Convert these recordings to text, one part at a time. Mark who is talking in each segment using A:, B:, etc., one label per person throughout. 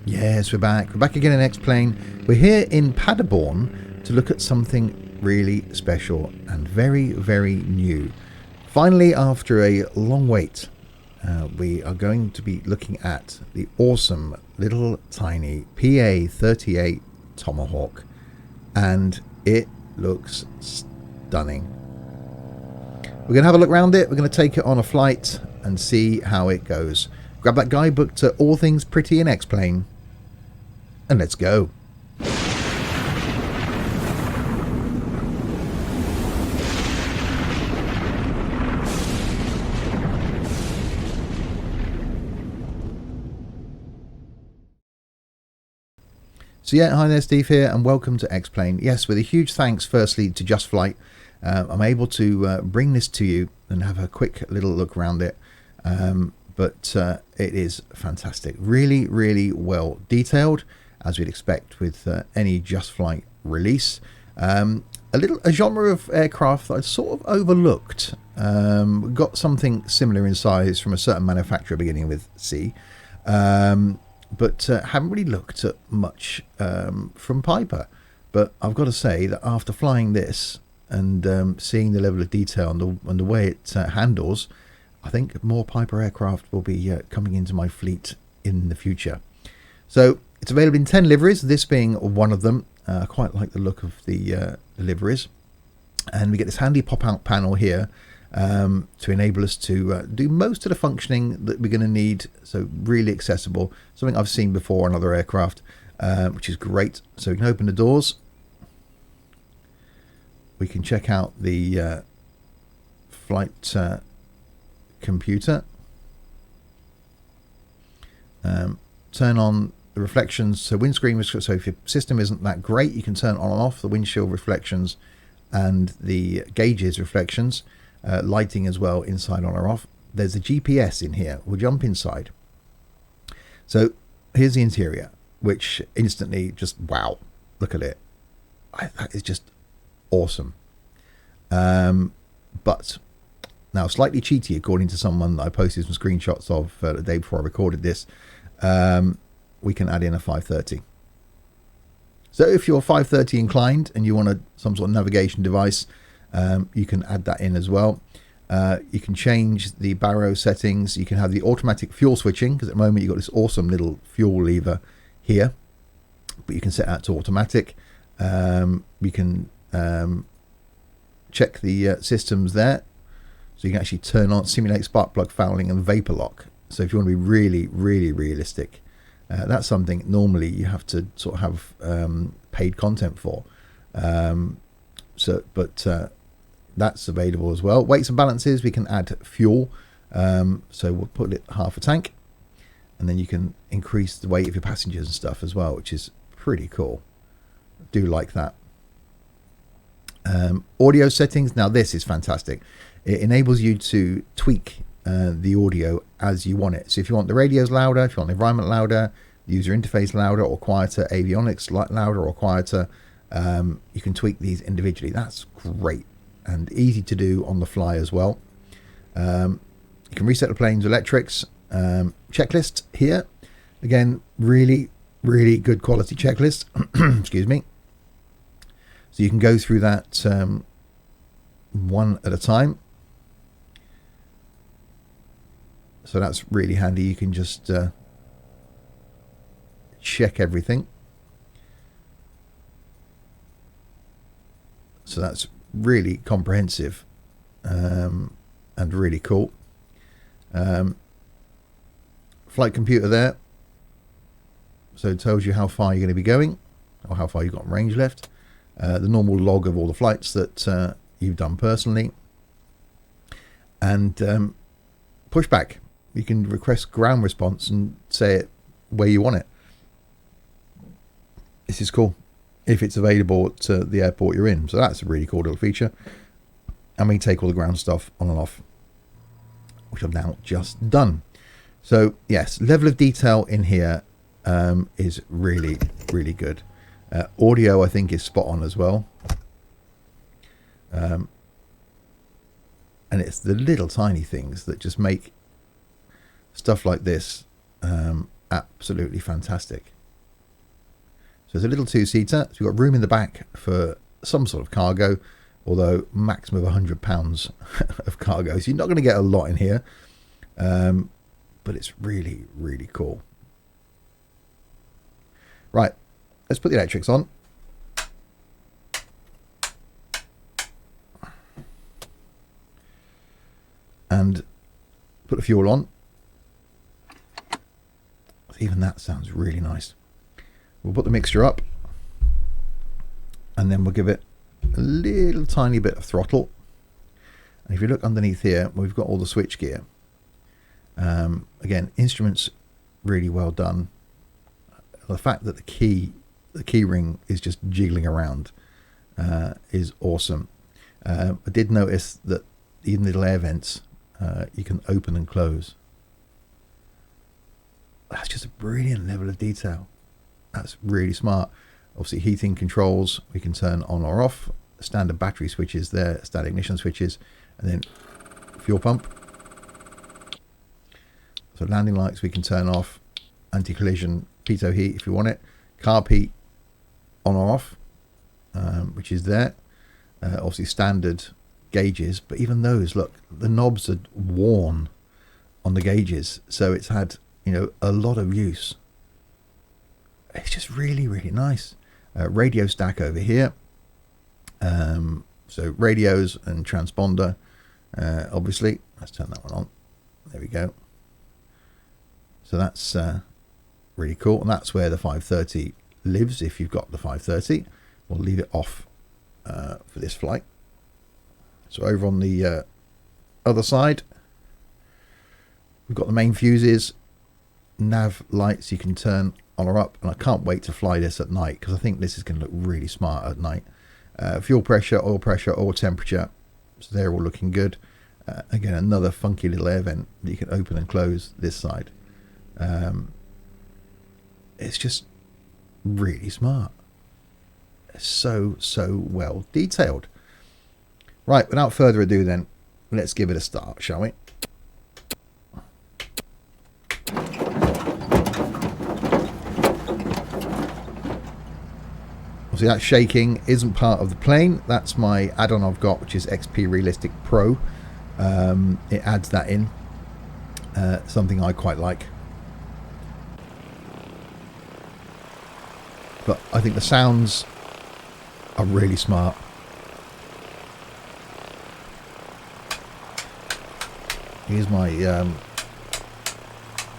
A: Yes, we're back. We're back again in X-Plane. We're here in Paderborn to look at something really special and very, very new. Finally, after a long wait, we are going to be looking at the awesome little tiny PA-38 Tomahawk, and it looks stunning. We're going to have a look around it. We're going to take it on a flight and see how it goes. Grab that guidebook to All Things Pretty in X-Plane, and let's go. So yeah, hi there, Steve here, and welcome to X-Plane. Yes, with a huge thanks firstly to Just Flight. I'm able to bring this to you and have a quick little look around it. But it is fantastic. Really, really well detailed, as we'd expect with any Just Flight release. A genre of aircraft that I'd sort of overlooked. Got something similar in size from a certain manufacturer beginning with C. But haven't really looked at much from Piper. But I've got to say that after flying this and seeing the level of detail and the way it handles, I think more Piper aircraft will be coming into my fleet in the future. So it's available in 10 liveries, this being one of them. I quite like the look of the liveries. And we get this handy pop-out panel here to enable us to do most of the functioning that we're going to need. So really accessible, something I've seen before on other aircraft, which is great. So we can open the doors. We can check out the flight computer, turn on the reflections, so windscreen, so if your system isn't that great, you can turn on and off the windshield reflections and the gauges reflections, lighting as well, inside on or off. There's a GPS in here. We'll jump inside. So here's the interior, which instantly just wow, look at it. That is just awesome. But now, slightly cheaty, according to someone that I posted some screenshots of the day before I recorded this, we can add in a 530. So if you're 530 inclined and you want some sort of navigation device, you can add that in as well. You can change the baro settings. You can have the automatic fuel switching, because at the moment you've got this awesome little fuel lever here, but you can set that to automatic. You can check the systems there. So you can actually turn on, simulate spark plug fouling and vapor lock. So if you want to be really, really realistic, that's something normally you have to sort of have paid content for. But that's available as well. Weights and balances, we can add fuel. So we'll put it half a tank, and then you can increase the weight of your passengers and stuff as well, which is pretty cool. I do like that. Audio settings. Now this is fantastic. It enables you to tweak the audio as you want it. So if you want the radios louder, if you want the environment louder, the user interface louder or quieter, avionics louder or quieter, you can tweak these individually. That's great and easy to do on the fly as well. You can reset the plane's electrics. Checklist here. Again, really, really good quality checklist. Excuse me. So you can go through that one at a time. So that's really handy. You can just check everything. So that's really comprehensive and really cool. Flight computer there. So it tells you how far you're going to be going or how far you've got range left. The normal log of all the flights that you've done personally. And pushback. You can request ground response and say it where you want it. This is cool if it's available to the airport you're in. So that's a really cool little feature. And we take all the ground stuff on and off, which I've now just done. So yes, level of detail in here is really, really good. Audio, I think, is spot on as well. And it's the little tiny things that just make stuff like this absolutely fantastic. So it's a little two-seater. So we've got room in the back for some sort of cargo, although maximum of 100 pounds of cargo. So you're not going to get a lot in here, but it's really, really cool. Right, let's put the electrics on. And put the fuel on. Even that sounds really nice. We'll put the mixture up, and then we'll give it a little tiny bit of throttle. And if you look underneath here, we've got all the switch gear. Again, instruments really well done. The fact that the key ring is just jiggling around is awesome. I did notice that even little air vents you can open and close. That's just a brilliant level of detail. That's really smart. Obviously, heating controls we can turn on or off. Standard battery switches there, standard ignition switches, and then fuel pump. So landing lights we can turn off. Anti-collision pitot heat if you want it. Carb heat on or off, which is there. Obviously standard gauges, but even those, look, the knobs are worn on the gauges, so it's had, you know, a lot of use. It's just really, really nice. Radio stack over here. So radios and transponder, obviously. Let's turn that one on. There we go. So that's really cool, and that's where the 530 lives. If you've got the 530, we'll leave it off for this flight. So over on the other side, we've got the main fuses, nav lights you can turn on or up, and I can't wait to fly this at night because I think this is going to look really smart at night. Fuel pressure, oil temperature, so they're all looking good. Again, another funky little air vent that you can open and close this side. It's just really smart. It's so well detailed. Right, without further ado then, let's give it a start, shall we? Obviously that shaking isn't part of the plane. That's my add-on I've got, which is XP Realistic Pro. It adds that in. Something I quite like. But I think the sounds are really smart. Here's my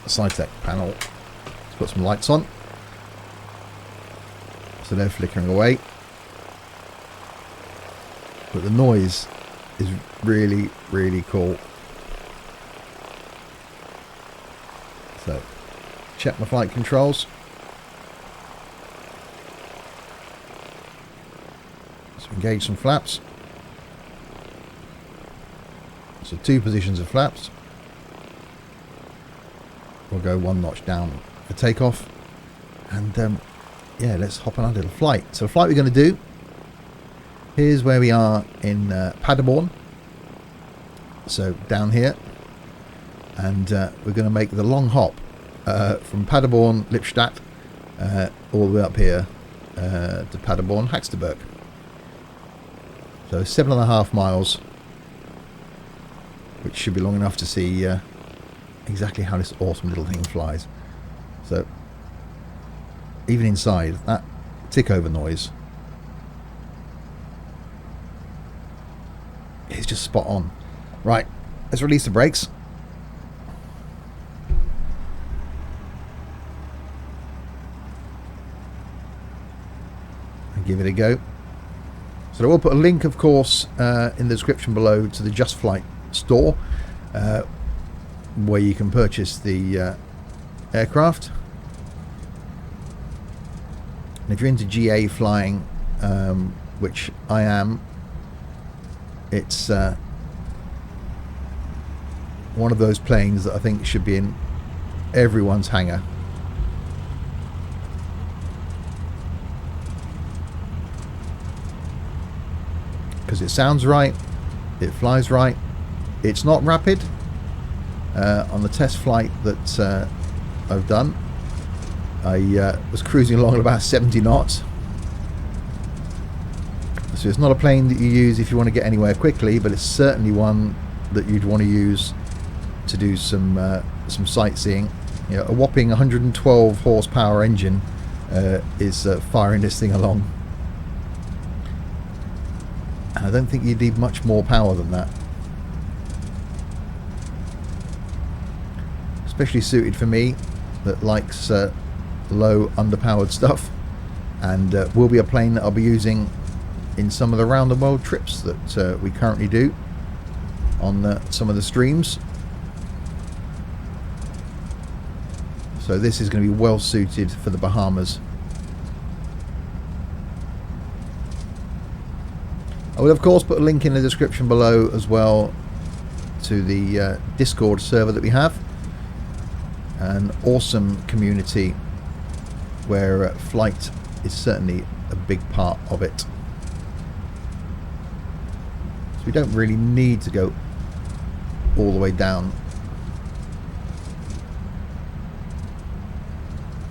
A: SciTech panel. Let's put some lights on. So they're flickering away. But the noise is really, really cool. So, check my flight controls. So engage some flaps. So 2 positions of flaps. We'll go 1 notch down for takeoff. And yeah, let's hop on our little flight. So the flight we're going to do, here's where we are in Paderborn. So down here. And we're going to make the long hop from Paderborn, Lippstadt, all the way up here to Paderborn, Haxterberg. So 7.5 miles. Which should be long enough to see exactly how this awesome little thing flies. So, even inside, that tick over noise is just spot on. Right, let's release the brakes. And give it a go. So I will put a link, of course, in the description below to the Just Flight store where you can purchase the aircraft. And if you're into GA flying, which I am, it's one of those planes that I think should be in everyone's hangar. Because it sounds right, it flies right. It's not rapid on the test flight that I've done. I was cruising along at about 70 knots. So it's not a plane that you use if you want to get anywhere quickly, but it's certainly one that you'd want to use to do some sightseeing. You know, a whopping 112 horsepower engine is firing this thing along. And I don't think you need much more power than that. Especially suited for me that likes low underpowered stuff, and will be a plane that I'll be using in some of the round the world trips that we currently do on some of the streams. So this is going to be well suited for the Bahamas. I will of course put a link in the description below as well to the Discord server that we have. An awesome community where flight is certainly a big part of it. So we don't really need to go all the way down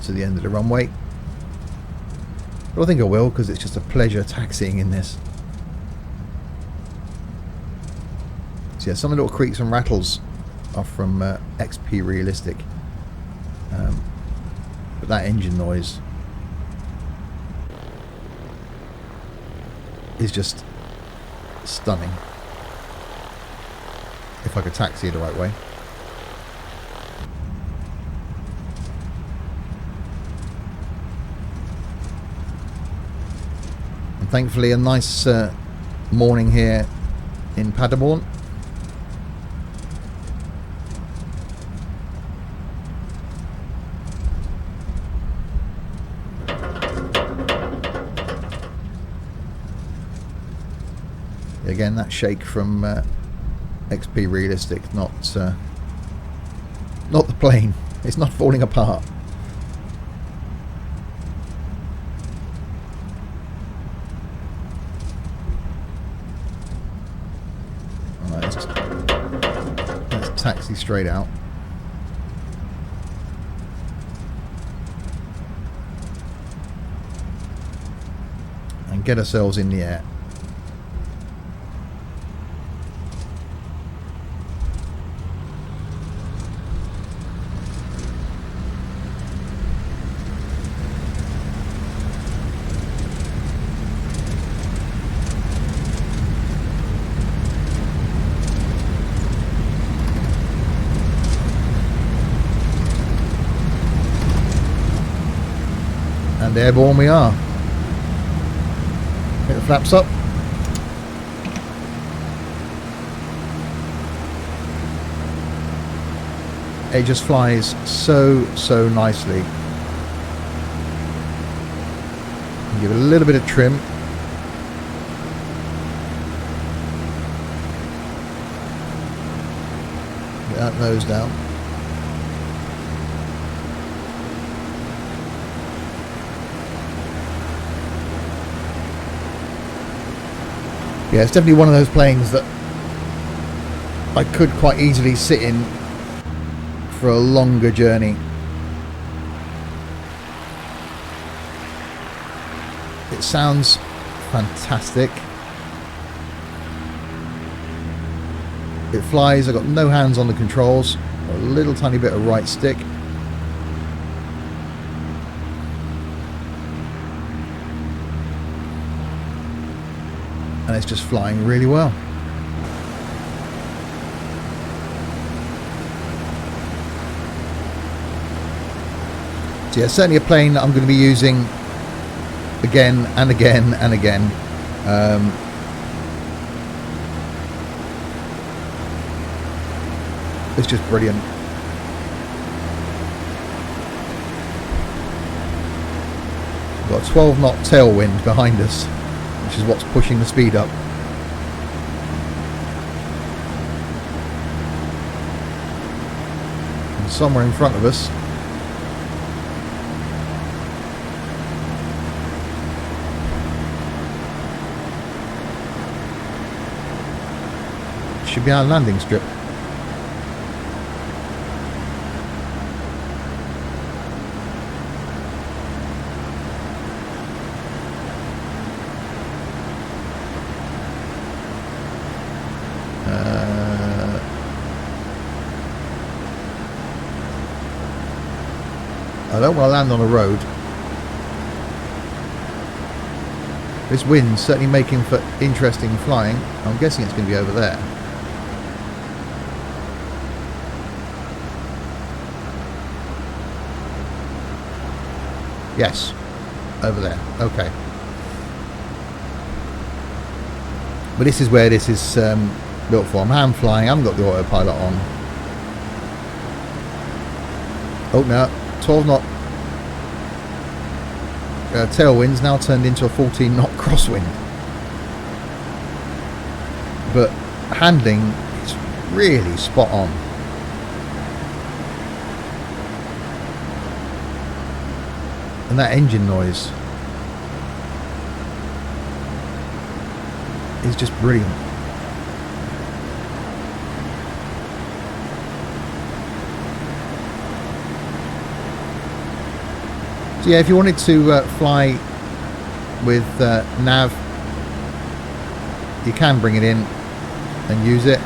A: to the end of the runway. But I think I will, because it's just a pleasure taxiing in this. So yeah, some of the little creaks and rattles are from XP Realistic. But that engine noise is just stunning. If I could taxi the right way. And thankfully a nice morning here in Paderborn. Again, that shake from XP Realistic, not the plane. It's not falling apart. Alright, let's taxi straight out. And get ourselves in the air. And airborne we are. Get the flaps up. It just flies so nicely. Give it a little bit of trim. Get that nose down. Yeah, it's definitely one of those planes that I could quite easily sit in for a longer journey. It sounds fantastic. It flies. I've got no hands on the controls. A little tiny bit of right stick. And it's just flying really well. So yeah, certainly a plane that I'm going to be using again and again and again. It's just brilliant. We've got a 12 knot tailwind behind us, which is what's pushing the speed up. And somewhere in front of us should be our landing strip. I don't want to land on a road. This wind's certainly making for interesting flying. I'm guessing it's going to be over there. Yes, over there. Okay. But this is where this is built for. I'm hand flying. I haven't got the autopilot on. Oh no, 12 knot tailwind's now turned into a 14 knot crosswind. But handling is really spot on. And that engine noise is just brilliant. So yeah, if you wanted to fly with nav, you can bring it in and use it.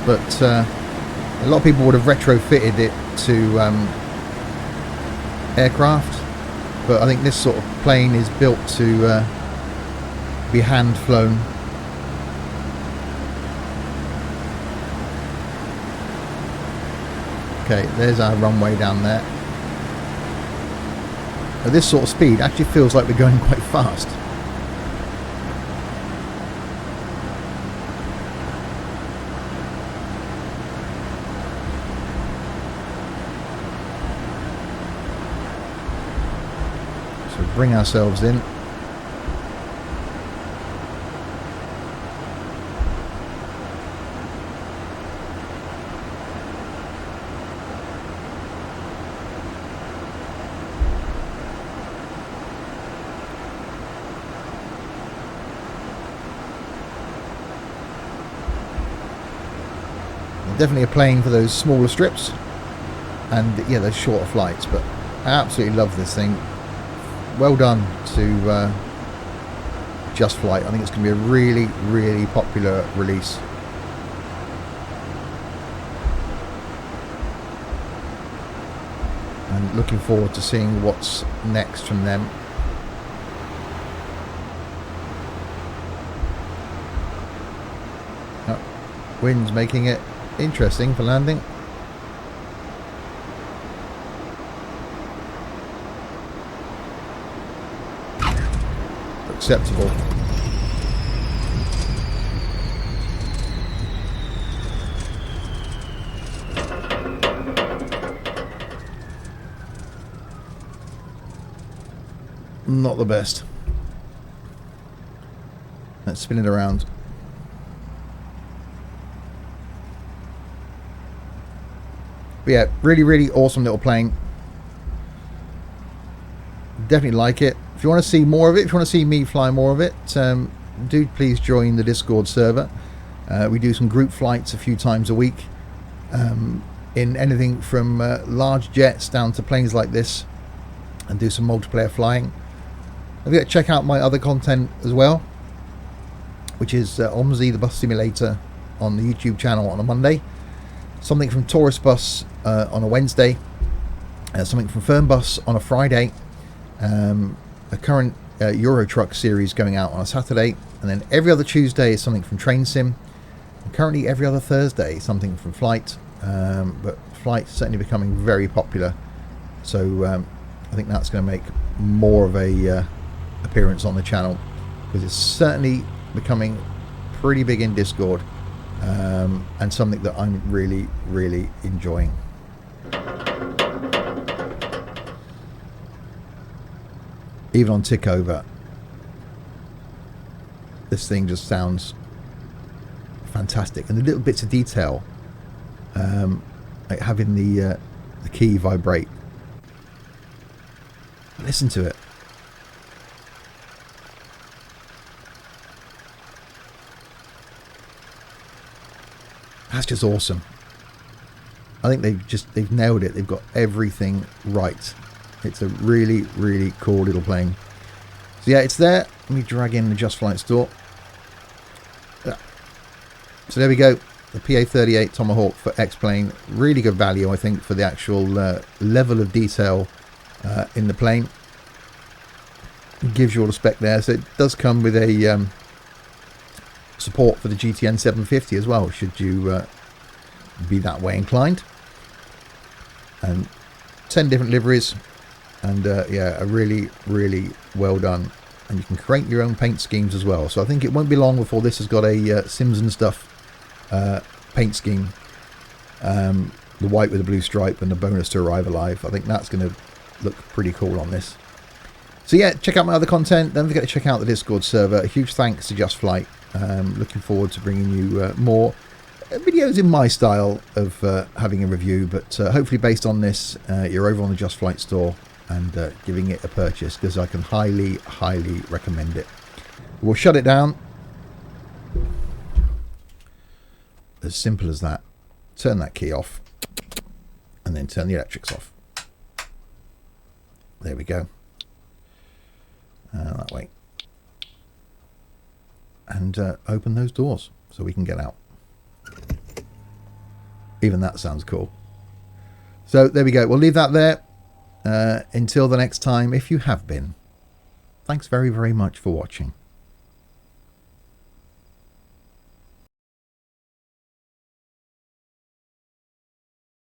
A: But a lot of people would have retrofitted it to aircraft, but I think this sort of plane is built to be hand flown. Okay, there's our runway down there. At this sort of speed, actually feels like we're going quite fast. So bring ourselves in. Definitely a plane for those smaller strips and yeah, those shorter flights, but I absolutely love this thing. Well done to Just Flight. I think it's going to be a really, really popular release. And looking forward to seeing what's next from them. Oh, wind's making it interesting for landing. Acceptable. Not the best. Let's spin it around. But yeah, really, really awesome little plane. Definitely like it. If you want to see more of it, if you want to see me fly more of it, do please join the Discord server. We do some group flights a few times a week, in anything from large jets down to planes like this, and do some multiplayer flying. If you check out my other content as well, which is OMSI, the bus simulator, on the YouTube channel on a Monday. Something from Taurus Bus on a Wednesday, something from Fernbus on a Friday, a current Euro Truck series going out on a Saturday, and then every other Tuesday is something from Train Sim, and currently every other Thursday something from Flight, but Flight's certainly becoming very popular, so I think that's going to make more of a appearance on the channel, because it's certainly becoming pretty big in Discord. And something that I'm really, really enjoying. Even on tick over, this thing just sounds fantastic, and the little bits of detail, like having the key vibrate. Listen to it. That's just awesome. I think they've nailed it. They've got everything right. It's a really, really cool little plane. So yeah, it's there. Let me drag in the Just Flight store. So there we go. the PA-38 Tomahawk for X-Plane. Really good value, I think, for the actual level of detail in the plane. It gives you all the spec there. So it does come with a support for the GTN 750 as well, should you be that way inclined. And 10 different liveries, and yeah, a really well done. And you can create your own paint schemes as well. So I think it won't be long before this has got a Sims and Stuff paint scheme. The white with the blue stripe and the bonus to arrive alive. I think that's going to look pretty cool on this. So yeah, check out my other content. Don't forget to check out the Discord server. A huge thanks to Just Flight. Looking forward to bringing you more videos in my style of having a review, but hopefully based on this, you're over on the Just Flight store and giving it a purchase, because I can highly recommend it. We'll shut it down. As simple as that. Turn that key off and then turn the electrics off. There we go. That way. And open those doors so we can get out. Even that sounds cool. So there we go. We'll leave that there. Until the next time, if you have been, thanks very much for watching.